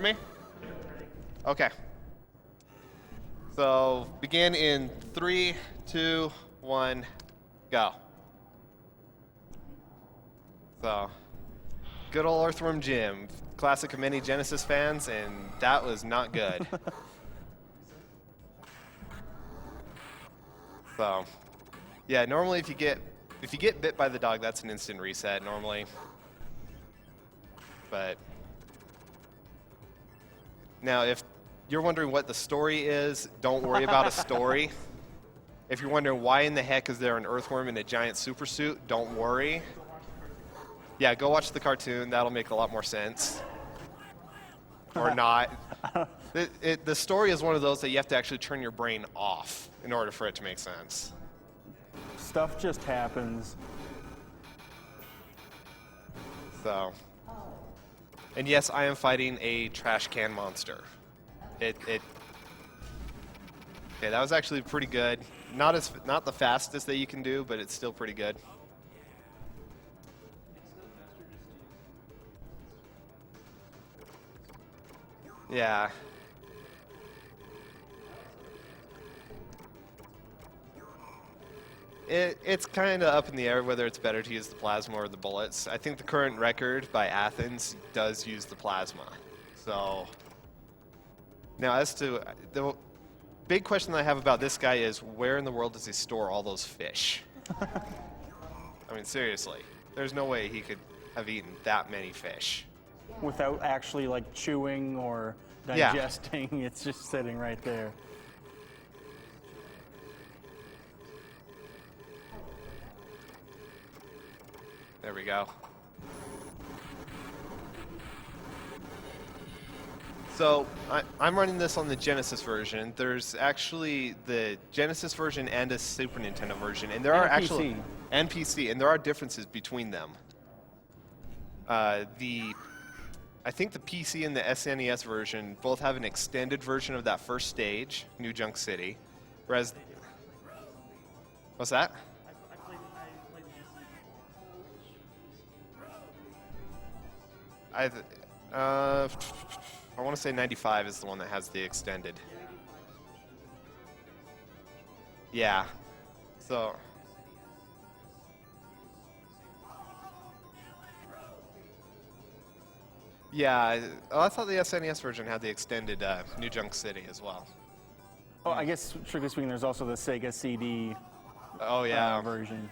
me? Okay. So begin in 3, 2, 1, go. So, good old Earthworm Jim, classic of many Genesis fans, and that was not good. So, yeah, normally if you get bit by the dog, that's an instant reset normally. But now, if you're wondering what the story is, don't worry about a story. If you're wondering why in the heck is there an Earthworm in a giant super suit, don't worry. Yeah, go watch the cartoon. That'll make a lot more sense. Or not. The story is one of those that you have to actually turn your brain off in order for it to make sense. Stuff just happens. So, and yes, I am fighting a trash can monster. Okay, that was actually pretty good. Not the fastest that you can do, but it's still pretty good. Yeah. It's kind of up in the air whether it's better to use the plasma or the bullets. I think the current record by Athens does use the plasma. So now as to the big question that I have about this guy is where in the world does he store all those fish? I mean, seriously, there's no way he could have eaten that many fish. Without actually like chewing or digesting, yeah. It's just sitting right there. There we go. So I'm running this on the Genesis version. There's actually the Genesis version and a Super Nintendo version, and there are actually and PC, and there are differences between them. I think the PC and the SNES version both have an extended version of that first stage, New Junk City, whereas what's that? I want to say 95 is the one that has the extended. Yeah. So. Yeah. Oh, I thought the SNES version had the extended New Junk City as well. Oh, I guess strictly speaking, there's also the Sega CD. Oh yeah. Version.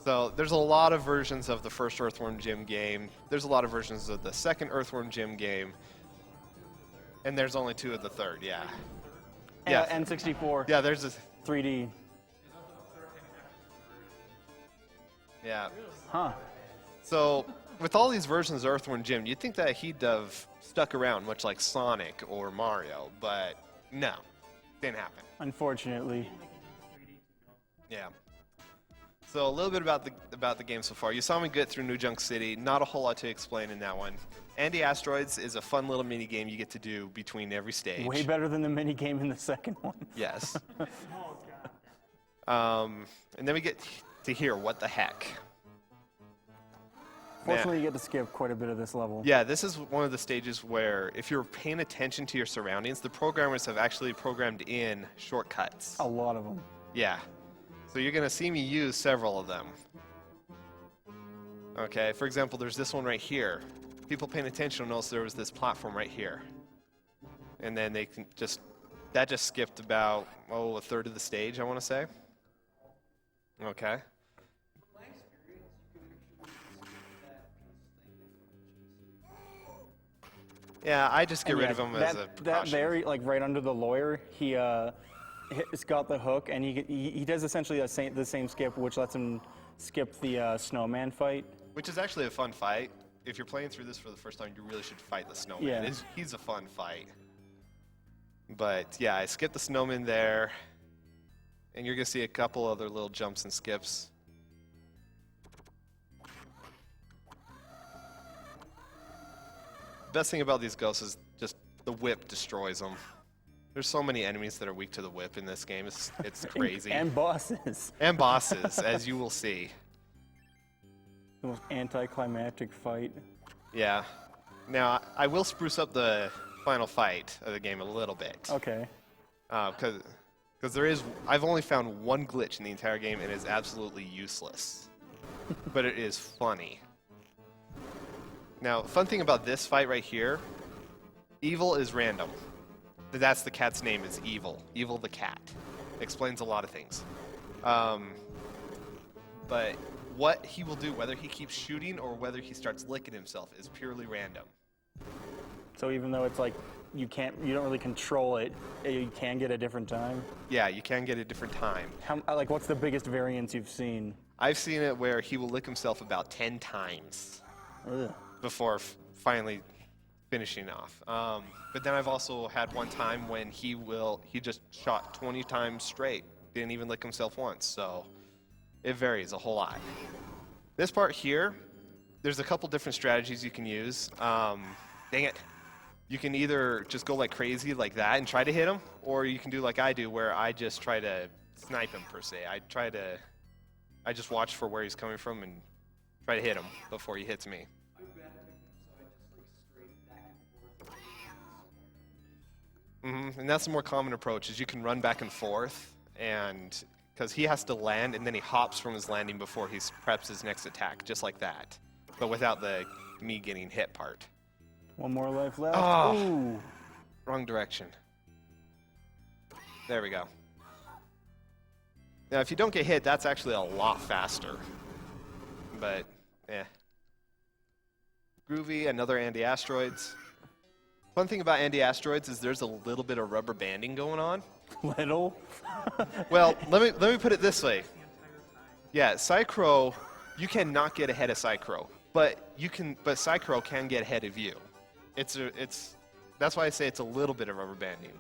So there's a lot of versions of the first Earthworm Jim game. There's a lot of versions of the second Earthworm Jim game. And there's only 2 of the third, yeah. Yeah, N64. Yeah, there's a 3D. Yeah. Huh. So with all these versions of Earthworm Jim, you'd think that he'd have stuck around, much like Sonic or Mario, but no, didn't happen. Unfortunately. Yeah. So a little bit about the game so far. You saw me get through New Junk City. Not a whole lot to explain in that one. Andy Asteroids is a fun little mini game you get to do between every stage. Way better than the mini game in the second one. Yes. And then we get to hear what the heck. Fortunately, you get to skip quite a bit of this level. Yeah, this is one of the stages where if you're paying attention to your surroundings, the programmers have actually programmed in shortcuts. A lot of them. Yeah. So you're going to see me use several of them. Okay, for example, there's this one right here. People paying attention will notice there was this platform right here. And then they can that just skipped about, a third of the stage, I want to say. Okay. Yeah, I just get rid of them as a precaution. That very, like right under the lawyer, he's got the hook, and he does essentially the same skip, which lets him skip the snowman fight. Which is actually a fun fight. If you're playing through this for the first time, you really should fight the snowman. Yeah. He's a fun fight. But yeah, I skipped the snowman there, and you're going to see a couple other little jumps and skips. Best thing about these ghosts is just the whip destroys them. There's so many enemies that are weak to the whip in this game. It's crazy. And bosses. And bosses, as you will see. The most anticlimactic fight. Yeah. Now, I will spruce up the final fight of the game a little bit. Okay. Because there is, I've only found one glitch in the entire game, and it's absolutely useless. But it is funny. Now, fun thing about this fight right here, Evil is random. That's the cat's name, is Evil. Evil the cat. Explains a lot of things. But what he will do, whether he keeps shooting or whether he starts licking himself, is purely random. So even though it's like you don't really control it, you can get a different time. Yeah, you can get a different time. Like, what's the biggest variance you've seen? I've seen it where he will lick himself about 10 times before finally finishing off. But then I've also had one time when he just shot 20 times straight, didn't even lick himself once. So it varies a whole lot. This part here, there's a couple different strategies you can use. Dang it. You can either just go like crazy like that and try to hit him, or you can do like I do where I just try to snipe him per se. I just watch for where he's coming from and try to hit him before he hits me. And that's the more common approach, is you can run back and forth, and because he has to land and then he hops from his landing before he preps his next attack, just like that, but without the me getting hit part. One more life left. Oh, Ooh. wrong direction. There we go. Now, if you don't get hit, that's actually a lot faster. But, eh. Groovy, another anti-asteroids. Fun thing about anti-asteroids is there's a little bit of rubber banding going on. Little? Well, let me put it this way. Yeah, Psychro, you cannot get ahead of Psychro, but Psychro can get ahead of you. That's why I say it's a little bit of rubber banding.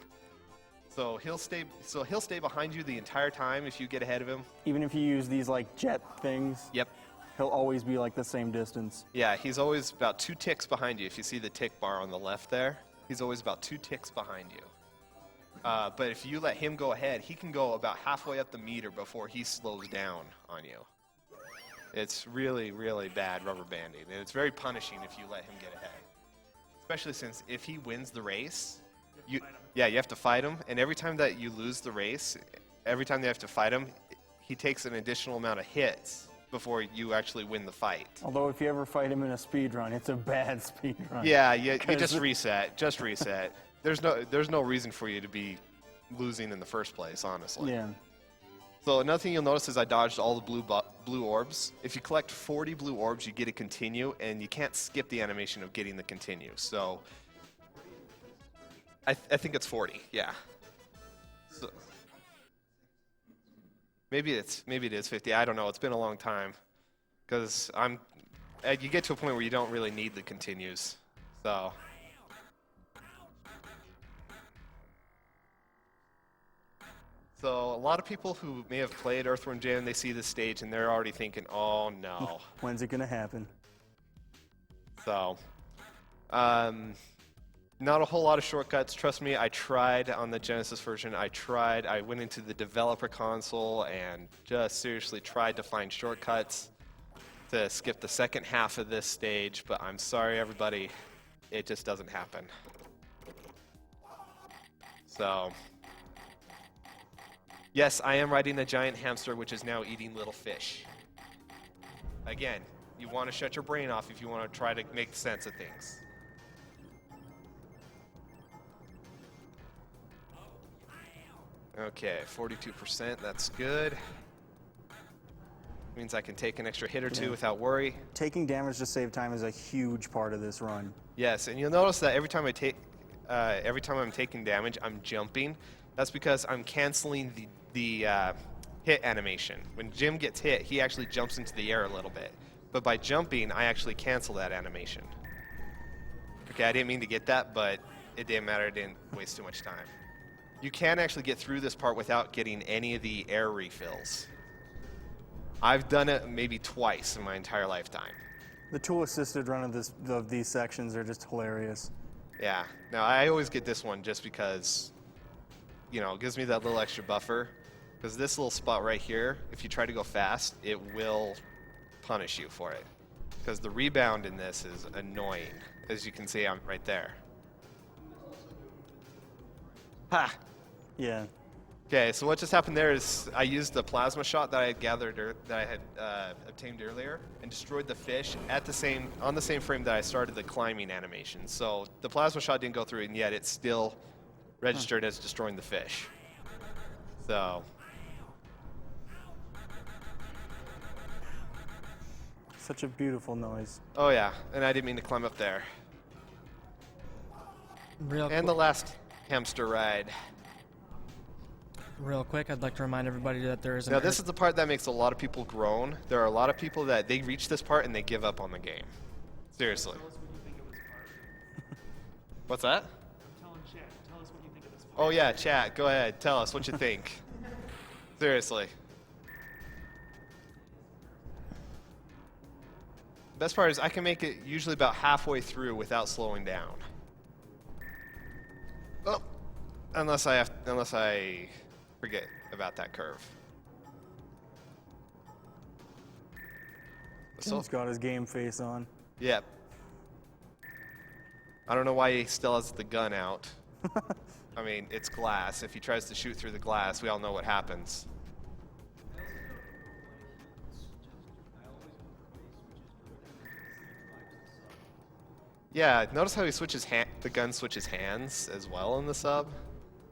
So he'll stay behind you the entire time if you get ahead of him. Even if you use these like jet things? Yep. He'll always be like the same distance. Yeah, he's always about 2 ticks behind you. If you see the tick bar on the left there, he's always about 2 ticks behind you. But if you let him go ahead, he can go about halfway up the meter before he slows down on you. It's really, really bad rubber banding, and it's very punishing if you let him get ahead. Especially since if he wins the race, you have to fight him, and every time that you lose the race, every time they have to fight him, he takes an additional amount of hits before you actually win the fight. Although if you ever fight him in a speed run, it's a bad speed run. Yeah, you just reset. Just reset. There's no reason for you to be losing in the first place, honestly. Yeah. So another thing you'll notice is I dodged all the blue orbs. If you collect 40 blue orbs, you get a continue, and you can't skip the animation of getting the continue. So I think it's 40. Yeah. So maybe it is 50. I don't know. It's been a long time, because you get to a point where you don't really need the continues. So. So a lot of people who may have played Earthworm Jim, they see this stage and they're already thinking, oh no. When's it gonna happen? So, not a whole lot of shortcuts. Trust me, I tried on the Genesis version. I went into the developer console and just seriously tried to find shortcuts to skip the second half of this stage, but I'm sorry everybody, it just doesn't happen. So. Yes, I am riding a giant hamster, which is now eating little fish. Again, you want to shut your brain off if you want to try to make sense of things. Okay, 42%, that's good. Means I can take an extra hit or two without worry. Taking damage to save time is a huge part of this run. Yes, and you'll notice that every time I'm taking damage, I'm jumping. That's because I'm canceling the hit animation. When Jim gets hit, he actually jumps into the air a little bit. But by jumping, I actually cancel that animation. Okay, I didn't mean to get that, but it didn't matter. It didn't waste too much time. You can actually get through this part without getting any of the air refills. I've done it maybe twice in my entire lifetime. The tool-assisted run of these sections are just hilarious. Yeah. Now, I always get this one just because, you know, it gives me that little extra buffer. Because this little spot right here, if you try to go fast, it will punish you for it. Because the rebound in this is annoying. As you can see, I'm right there. Ha! Yeah. Okay, so what just happened there is I used the plasma shot that I had obtained earlier and destroyed the fish on the same frame that I started the climbing animation. So the plasma shot didn't go through, and yet it's still registered as destroying the fish. So Such a beautiful noise. oh yeah, and I didn't mean to climb up there. And the last hamster ride. Real quick, I'd like to remind everybody that there is an Now this is the part that makes a lot of people groan. There are a lot of people that they reach this part and they give up on the game. Seriously. What's that? Tell us what you think of this part. Oh yeah, chat, go ahead, tell us what you think. Seriously. Best part is I can make it usually about halfway through without slowing down. Oh, unless I forget about that curve. So, He's got his game face on. yep. I don't know why he still has the gun out. I mean, it's glass. If he tries to shoot through the glass, we all know what happens. Yeah, notice how he switches the gun switches hands as well in the sub.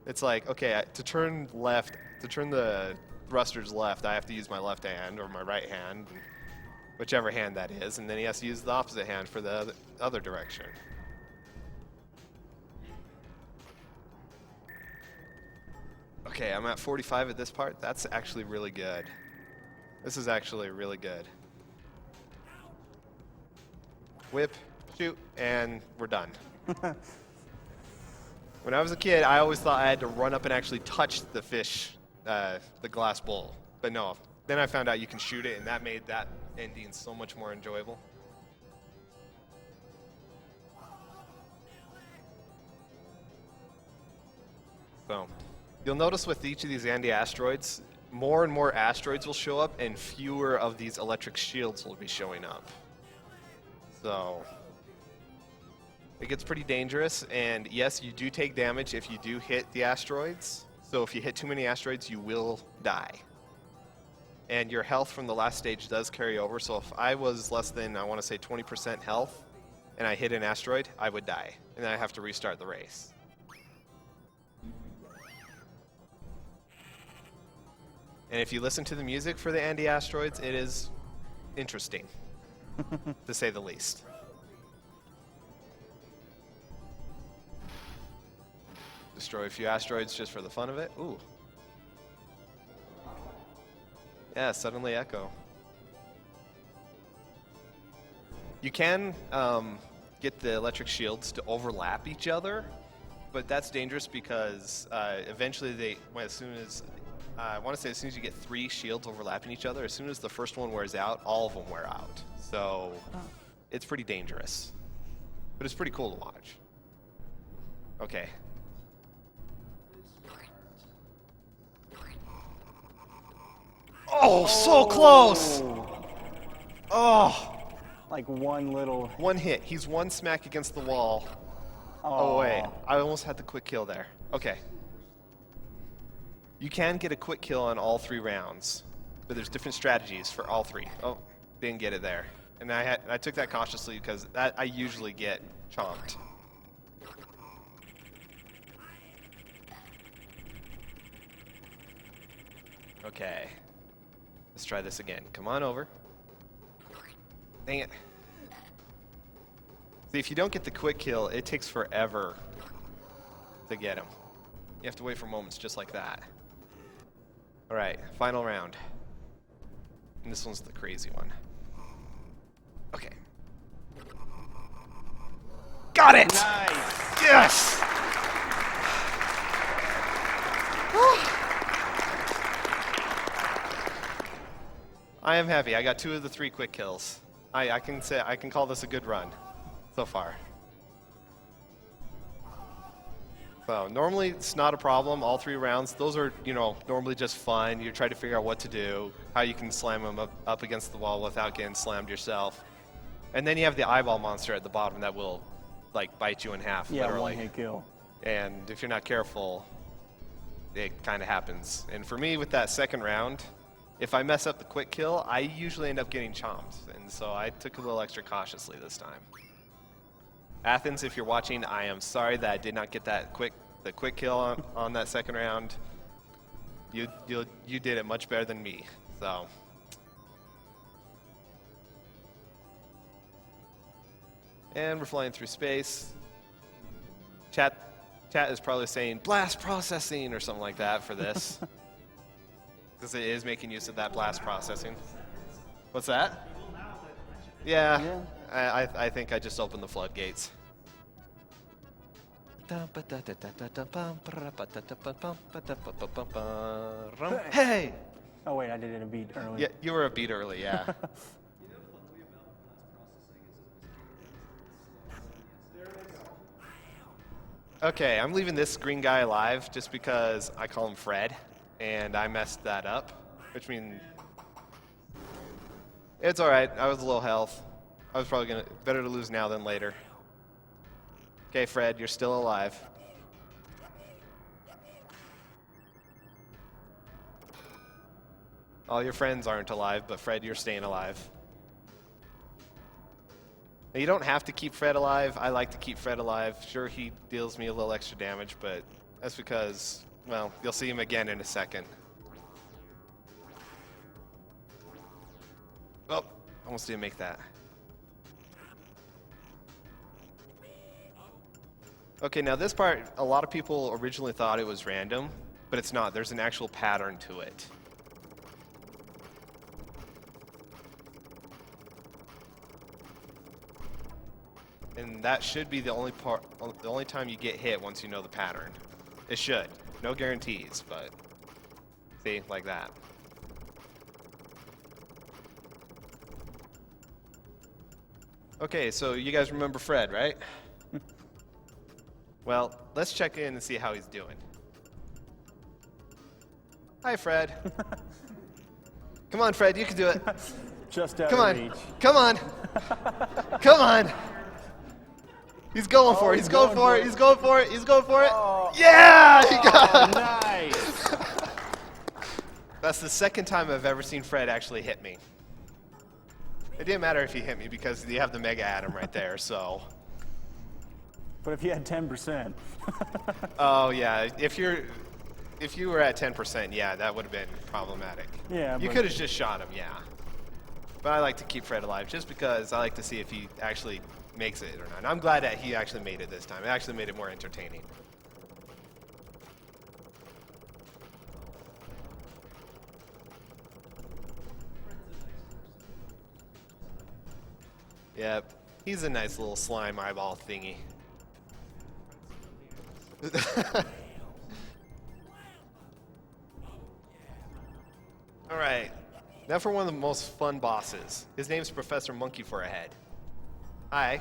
It's like, okay, to turn the thrusters left, I have to use my left hand or my right hand, whichever hand that is, and then he has to use the opposite hand for the other direction. Okay, I'm at 45 at this part. That's actually really good. This is actually really good. Whip, shoot, and we're done. When I was a kid, I always thought I had to run up and actually touch the fish, the glass bowl. But no, then I found out you can shoot it, and that made that ending so much more enjoyable. So, you'll notice with each of these anti-asteroids, more and more asteroids will show up, and fewer of these electric shields will be showing up. So, it gets pretty dangerous, and yes, you do take damage if you do hit the asteroids. So if you hit too many asteroids, you will die. And your health from the last stage does carry over, so if I was less than, I want to say 20% health, and I hit an asteroid, I would die, and then I have to restart the race. And if you listen to the music for the anti-asteroids, it is interesting, to say the least. Destroy a few asteroids just for the fun of it. Ooh. Yeah, suddenly echo. You can get the electric shields to overlap each other, but that's dangerous because eventually as soon as you get 3 shields overlapping each other, as soon as the first one wears out, all of them wear out. So it's pretty dangerous, but it's pretty cool to watch. Okay. Oh, so close! Oh! Like one little... One hit. He's one smack against the wall. Oh, wait. I almost had the quick kill there. Okay. You can get a quick kill on all 3 rounds, but there's different strategies for all 3. Oh, didn't get it there. And I took that cautiously because I usually get chomped. Okay. Let's try this again. Come on over. Dang it. See, if you don't get the quick kill, it takes forever to get him. You have to wait for moments just like that. All right, final round. And this one's the crazy one. Okay. Got it! Nice! Yes! I am happy. I got 2 of the 3 quick kills. I can call this a good run so far. So normally it's not a problem. All 3 rounds, those are normally just fun. You try to figure out what to do, how you can slam them up against the wall without getting slammed yourself. And then you have the eyeball monster at the bottom that will like bite you in half, Yeah, literally. one hit kill. And if you're not careful, it kind of happens. And for me, with that second round, if I mess up the quick kill, I usually end up getting chomped. And so I took a little extra cautiously this time. Athens, if you're watching, I am sorry that I did not get the quick kill on that second round. You did it much better than me. So. And we're flying through space. Chat is probably saying blast processing or something like that for this. Because it is making use of that blast processing. What's that? Yeah. I think I just opened the floodgates. Hey! Oh wait, I did it a beat earlier. Yeah, you were a beat early, yeah. Okay, I'm leaving this green guy alive just because I call him Fred, and I messed that up, which means it's all right. I was a low health. I was probably better to lose now than later. Okay, Fred, you're still alive. All your friends aren't alive, but Fred, you're staying alive. Now, you don't have to keep Fred alive. I like to keep Fred alive. Sure, he deals me a little extra damage, but that's because, well, you'll see him again in a second. Oh, almost didn't make that. Okay, now this part, a lot of people originally thought it was random, but it's not. There's an actual pattern to it. And that should be the only time you get hit once you know the pattern. It should. No guarantees, but see, like that. Okay, so you guys remember Fred, right? Well, let's check in and see how he's doing. Hi, Fred. Come on, Fred, you can do it. Just out Come of on. reach. Come on. Come on. He's going for it. He's going for it. He's going for it. He's going for it. Oh. Yeah! He got it. Nice. That's the second time I've ever seen Fred actually hit me. It didn't matter if he hit me because you have the Mega Atom right there, so. But if you had 10%. Oh, yeah. If you were at 10%, yeah, that would have been problematic. Yeah, You but- could have just shot him, yeah. But I like to keep Fred alive just because I like to see if he actually makes it or not. And I'm glad that he actually made it this time. It actually made it more entertaining. Yep, he's a nice little slime eyeball thingy. All right, now for one of the most fun bosses. His name's Professor Monkey for a Head. Hi.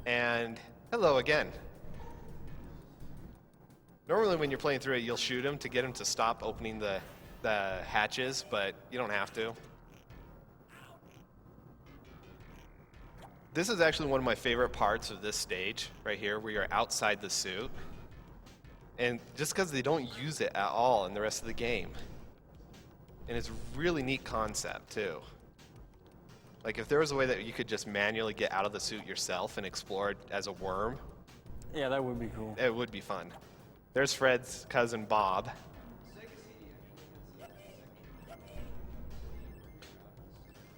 And hello again. Normally when you're playing through it, you'll shoot him to get him to stop opening the hatches, but you don't have to. This is actually one of my favorite parts of this stage, right here, where you're outside the suit. And just because they don't use it at all in the rest of the game. And it's a really neat concept, too. Like, if there was a way that you could just manually get out of the suit yourself and explore it as a worm, Yeah, that would be cool. it would be fun. There's Fred's cousin, Bob.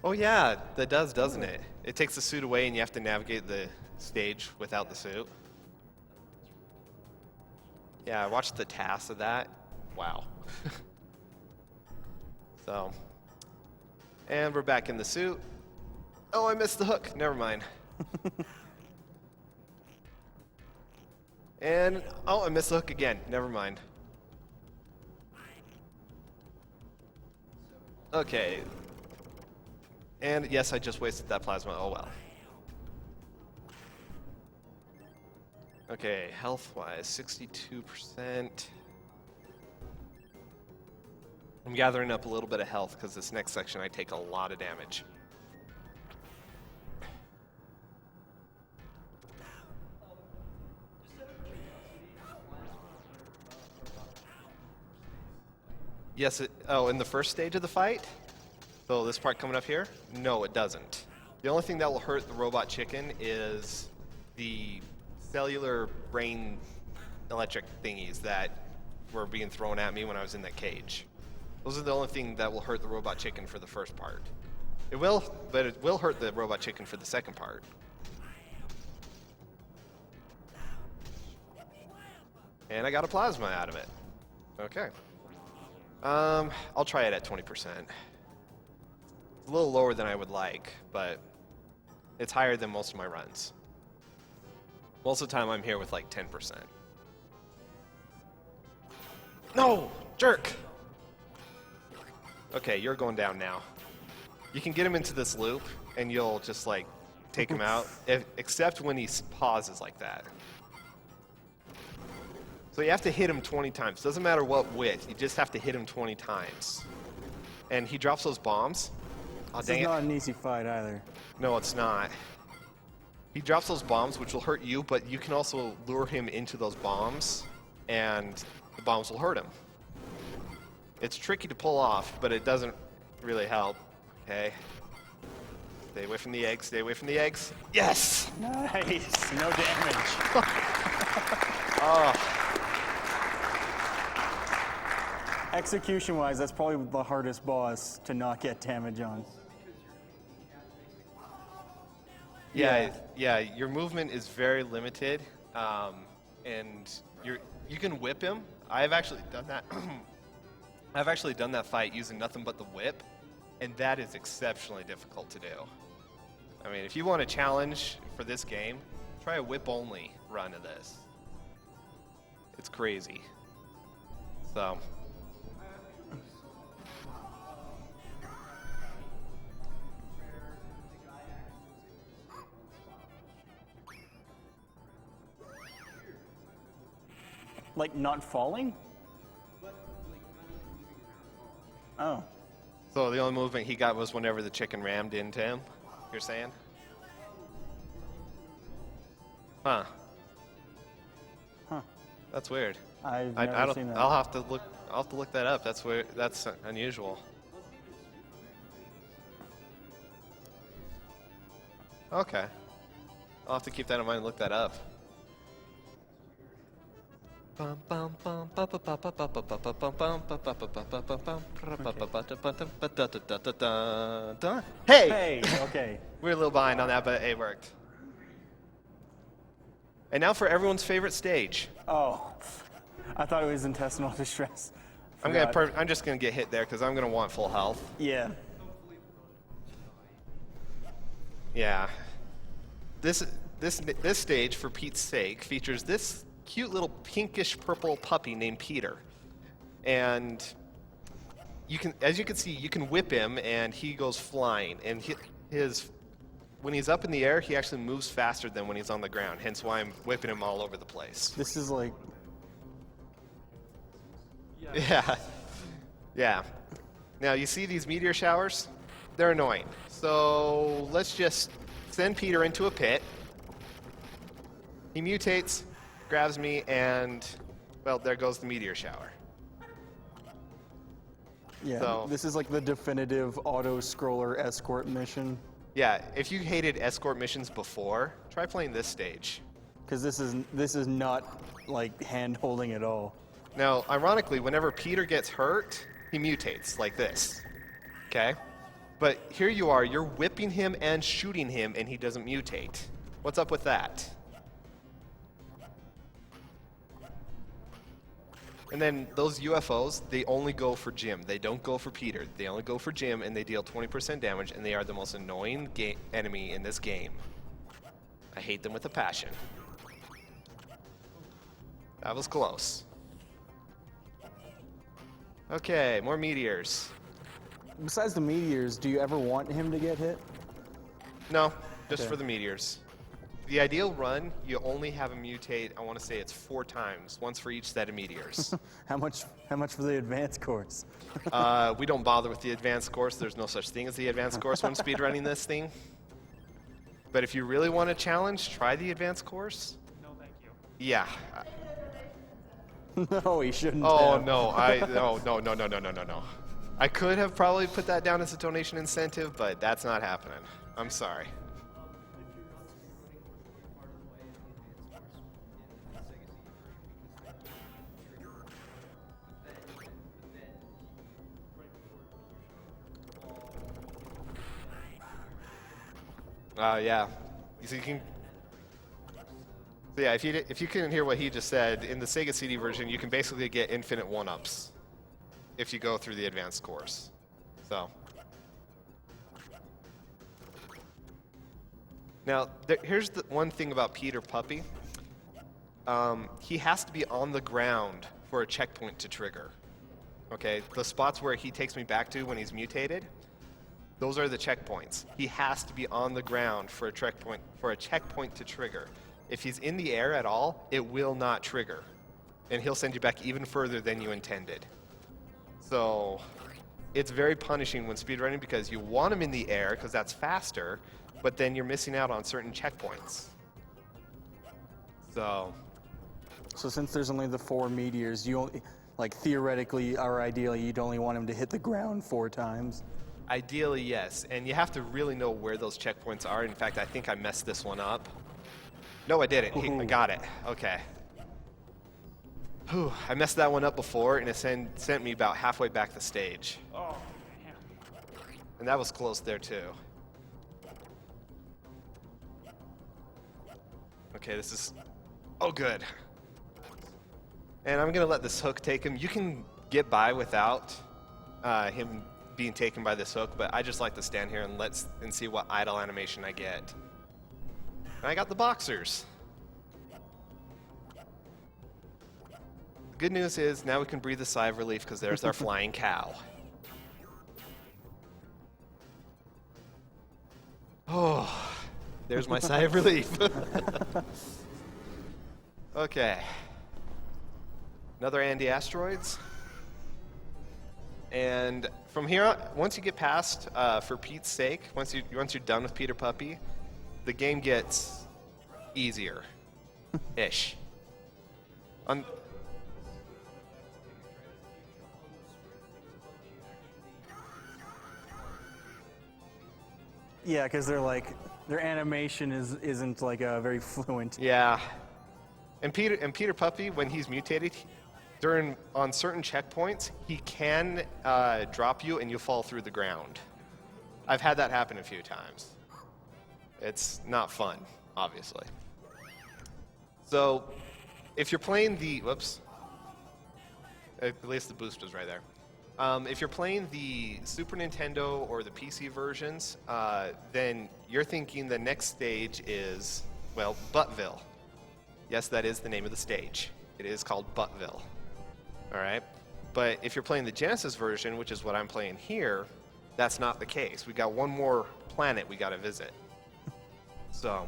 Oh yeah, that does, doesn't it? It takes the suit away and you have to navigate the stage without the suit. Yeah, I watched the tasks of that. Wow. So, and we're back in the suit. Oh, I missed the hook. Never mind. And, oh, I missed the hook again. Never mind. Okay. And yes, I just wasted that plasma. Oh well. Okay, health-wise, 62%. I'm gathering up a little bit of health because this next section I take a lot of damage. Yes, in the first stage of the fight? So this part coming up here? No, it doesn't. The only thing that will hurt the robot chicken is the cellular brain electric thingies that were being thrown at me when I was in that cage. Those are the only thing that will hurt the robot chicken for the first part. It will hurt the robot chicken for the second part. And I got a plasma out of it. Okay. I'll try it at 20%. It's a little lower than I would like, but it's higher than most of my runs. Most of the time I'm here with like 10%. No! Jerk! Okay, you're going down now. You can get him into this loop, and you'll just like take him out, except when he pauses like that. So you have to hit him 20 times. Doesn't matter what width, you just have to hit him 20 times. And he drops those bombs. Oh, This is not an easy fight either. No, it's not. He drops those bombs, which will hurt you, but you can also lure him into those bombs, and the bombs will hurt him. It's tricky to pull off, but it doesn't really help. Okay. Stay away from the eggs, stay away from the eggs. Yes! Nice. No damage. Oh. Execution-wise, that's probably the hardest boss to not get damage on. Yeah, your movement is very limited, and you can whip him. I've actually done that. I've actually done that fight using nothing but the whip, and that is exceptionally difficult to do. I mean, if you want a challenge for this game, try a whip-only run of this. It's crazy. So. Like not falling? Oh. So the only movement he got was whenever the chicken rammed into him, you're saying? Huh. Huh. That's weird. I've I never don't. seen that. I'll have to look that up. That's weird. That's unusual. Okay. I'll have to keep that in mind and look that up. Hey! Hey, okay. We're a little behind on that, but it worked. And now for everyone's favorite stage. Oh. I thought it was intestinal distress. I'm just gonna get hit there because I'm gonna want full health. Yeah. Yeah. This stage, for Pete's sake, features this cute little pinkish purple puppy named Peter, and as you can see, you can whip him and he goes flying. And when he's up in the air, he actually moves faster than when he's on the ground. Hence why I'm whipping him all over the place. This is like. Yeah. Yeah. Now, you see these meteor showers? They're annoying. So let's just send Peter into a pit. He mutates, grabs me, and, well, there goes the meteor shower. Yeah, So- this is like the definitive auto-scroller escort mission. Yeah, if you hated escort missions before, try playing this stage. Because this is not like hand-holding at all. Now, ironically, whenever Peter gets hurt, he mutates like this. Okay? But here you are, you're whipping him and shooting him, and he doesn't mutate. What's up with that? And then those UFOs, they only go for Jim. They don't go for Peter. They only go for Jim, and they deal 20% damage, and they are the most annoying enemy in this game. I hate them with a passion. That was close. Okay, more meteors. Besides the meteors, do you ever want him to get hit? No, just Okay. for the meteors. The ideal run, you only have him mutate, I want to say it's 4 times, once for each set of meteors. How much for the advanced course? We don't bother with the advanced course. There's no such thing as the advanced course when speedrunning this thing. But if you really want a challenge, try the advanced course. No, thank you. Yeah. No, he shouldn't Oh have. no, no. I could have probably put that down as a donation incentive, but that's not happening. I'm sorry. Yeah. So you can. So yeah, if you couldn't hear what he just said, in the Sega CD version, you can basically get infinite one-ups if you go through the advanced course. So. Now, here's the one thing about Peter Puppy. He has to be on the ground for a checkpoint to trigger. Okay, the spots where he takes me back to when he's mutated, those are the checkpoints. He has to be on the ground for a checkpoint to trigger. If he's in the air at all, it will not trigger, and he'll send you back even further than you intended. So, it's very punishing when speedrunning because you want him in the air because that's faster, but then you're missing out on certain checkpoints. So since there's only the 4 meteors, you only, like theoretically or ideally, you'd only want him to hit the ground 4 times. ideally, yes, and you have to really know where those checkpoints are. In fact, I think I messed this one up. No, I didn't. I got it. Okay. Whew, I messed that one up before, and it sent me about halfway back the stage. Oh, man. And that was close there, too. Okay, this is... Oh, good. And I'm going to let this hook take him. You can get by without him being taken by this hook, but I just like to stand here and see what idle animation I get. And I got the boxers. The good news is now we can breathe a sigh of relief because there's our flying cow. Oh, there's my sigh of relief. Okay. Another Andy Asteroids. And from here on, once you get past, for Pete's sake, once you're done with Peter Puppy, the game gets easier-ish. Yeah, because their animation isn't like very fluent. Yeah. And Peter Puppy, when he's mutated, on certain checkpoints, he can drop you and you fall through the ground. I've had that happen a few times. It's not fun, obviously. So, if you're playing the... Whoops. At least the boost was right there. If you're playing the Super Nintendo or the PC versions, then you're thinking the next stage is, well, Buttville. Yes, that is the name of the stage. It is called Buttville. All right? But if you're playing the Genesis version, which is what I'm playing here, that's not the case. We got one more planet we got to visit. So...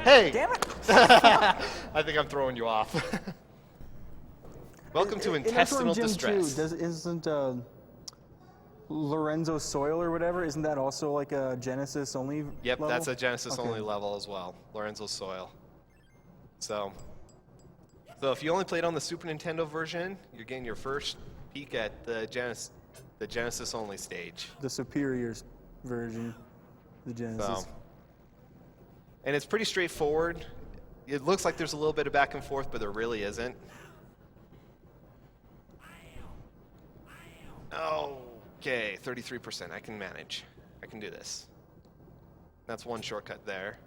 Hey! Damn it! I think I'm throwing you off. Welcome to In intestinal Earthworm Gym distress. 2, isn't Lorenzo's Soil or whatever, isn't that also like a Genesis only Yep, level? that's a Genesis only Okay. level as well. Lorenzo's Soil. So if you only played on the Super Nintendo version, you're getting your first peek at the Genesis only stage. The superior version, the Genesis. So, and it's pretty straightforward. It looks like there's a little bit of back and forth, but there really isn't. Okay, 33%. I can manage. I can do this. That's one shortcut there.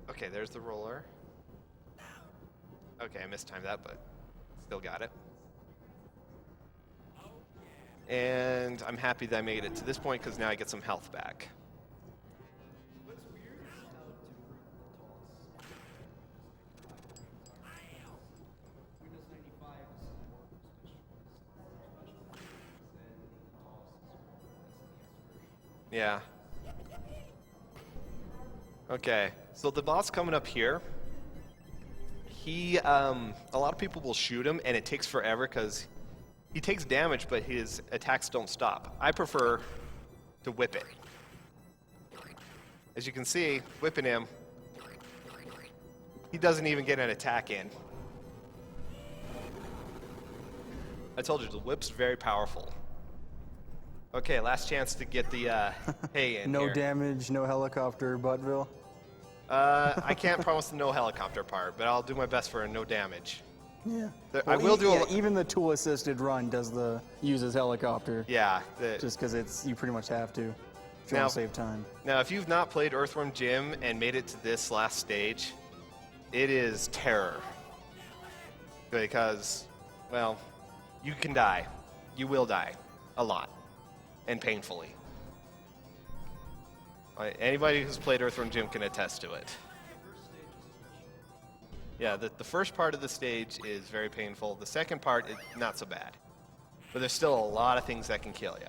Okay, there's the roller. Okay, I mistimed that, but still got it. And I'm happy that I made it to this point because now I get some health back. Yeah. Okay, so the boss coming up here, a lot of people will shoot him and it takes forever because he takes damage, but his attacks don't stop. I prefer to whip it. As you can see, whipping him, he doesn't even get an attack in. I told you, the whip's very powerful. Okay, last chance to get the hay in No here. damage, no helicopter, Buttville. I can't promise the no helicopter part, but I'll do my best for a no damage. Yeah. I will do a... even the tool-assisted run uses helicopter. Yeah. Just because you pretty much have to. If you Now- want to save time. Now, if you've not played Earthworm Jim and made it to this last stage, it is terror. Because, well, you can die. You will die. A lot. And painfully. Anybody who's played Earthworm Jim can attest to it. Yeah, the first part of the stage is very painful. The second part is not so bad. But there's still a lot of things that can kill you.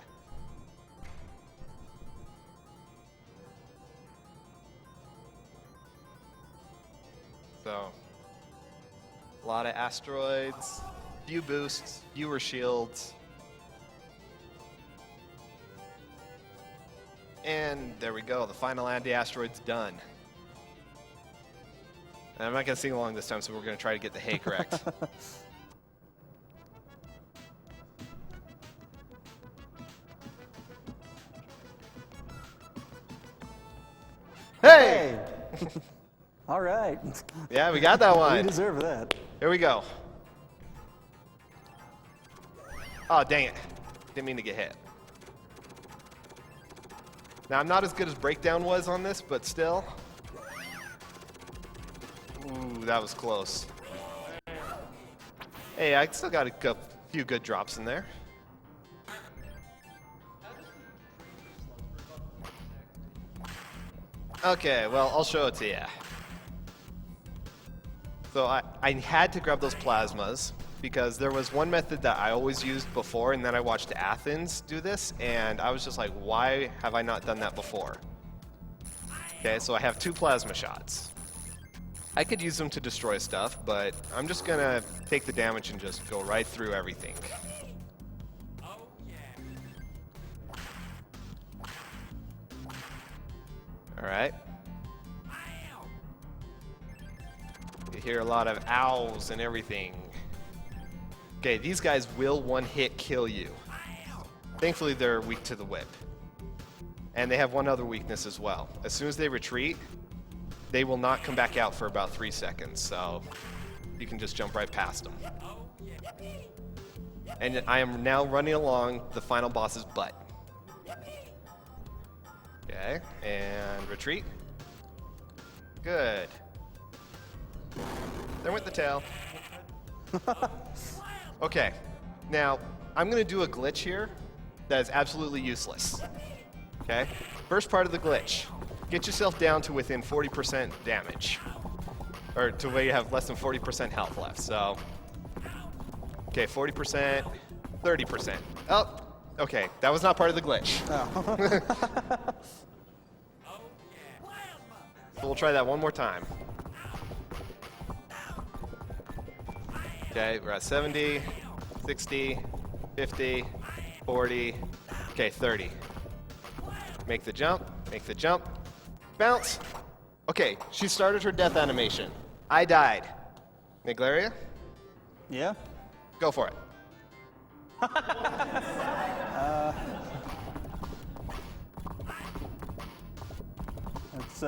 So, a lot of asteroids, few boosts, fewer shields. And there we go, the final anti-asteroid's done. And I'm not going to sing along this time, so we're going to try to get the hay correct. Hey! All right. Yeah, we got that We one. deserve that. Here we go. Oh, dang it. Didn't mean to get hit. Now, I'm not as good as Breakdown was on this, but still. Ooh, that was close. Hey, I still got a few good drops in there. Okay, well, I'll show it to you. So I had to grab those plasmas because there was one method that I always used before, and then I watched Athens do this, and I was just like, why have I not done that before? Okay, so I have 2 plasma shots. I could use them to destroy stuff, but I'm just gonna take the damage and just go right through everything. All right. You hear a lot of owls and everything. Okay, these guys will one-hit kill you. Thankfully, they're weak to the whip. And they have one other weakness as well. As soon as they retreat, they will not come back out for about 3 seconds, so you can just jump right past them. And I am now running along the final boss's butt. Okay, and retreat. Good. There went the tail. Okay, now I'm gonna do a glitch here that is absolutely useless. Okay, first part of the glitch. Get yourself down to within 40% damage. Or to where you have less than 40% health left, so. Okay, 40%, 30%. Oh, okay, that was not part of the glitch. Oh. So we'll try that one more time. Okay, we're at 70, 60, 50, 40, okay, 30. Make the jump, bounce. Okay, she started her death animation. I died. Niglaria, Yeah? go for it. That's,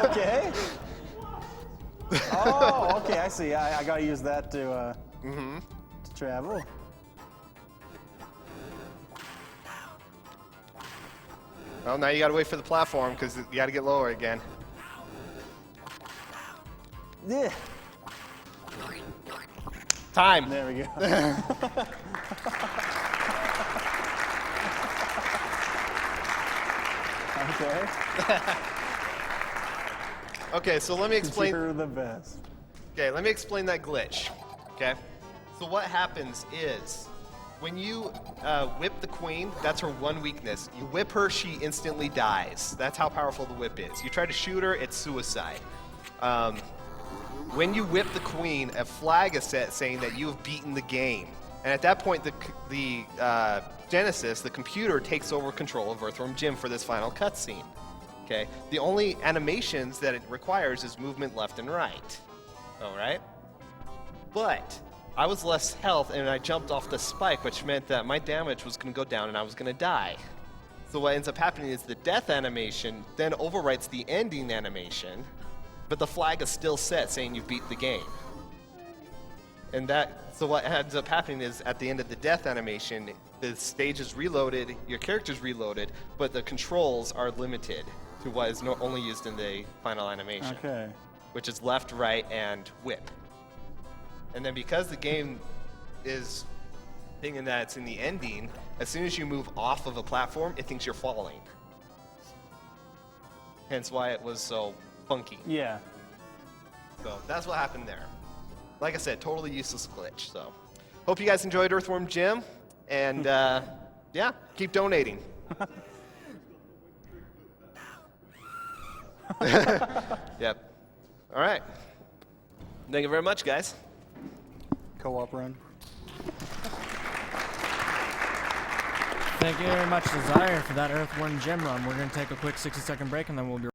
okay. Oh, okay, I see. I gotta use that to travel. Well, now you gotta wait for the platform because you gotta get lower again. Yeah. Time. There we go. Okay. Okay, so let me explain. You're the best. Okay, let me explain that glitch. Okay, so what happens is when you whip the queen, that's her one weakness. You whip her, she instantly dies. That's how powerful the whip is. You try to shoot her, it's suicide. When you whip the queen, a flag is set saying that you have beaten the game. And at that point, the Genesis, the computer, takes over control of Earthworm Jim for this final cutscene. Okay? The only animations that it requires is movement left and right. All right? But I was less health, and I jumped off the spike, which meant that my damage was going to go down and I was going to die. So what ends up happening is the death animation then overwrites the ending animation, but the flag is still set saying you beat the game. And so what ends up happening is at the end of the death animation, the stage is reloaded, your character's reloaded, but the controls are limited to what is only used in the final animation. Okay. Which is left, right, and whip. And then because the game is thinking that it's in the ending, as soon as you move off of a platform, it thinks you're falling. Hence why it was so funky. Yeah. So that's what happened there. Like I said, totally useless glitch. So hope you guys enjoyed Earthworm Jim, and yeah, keep donating. Yep. All right. Thank you very much, guys. Co-op run. Thank you very much to ZYRE for that Earthworm Jim run. We're going to take a quick 60-second break, and then we'll be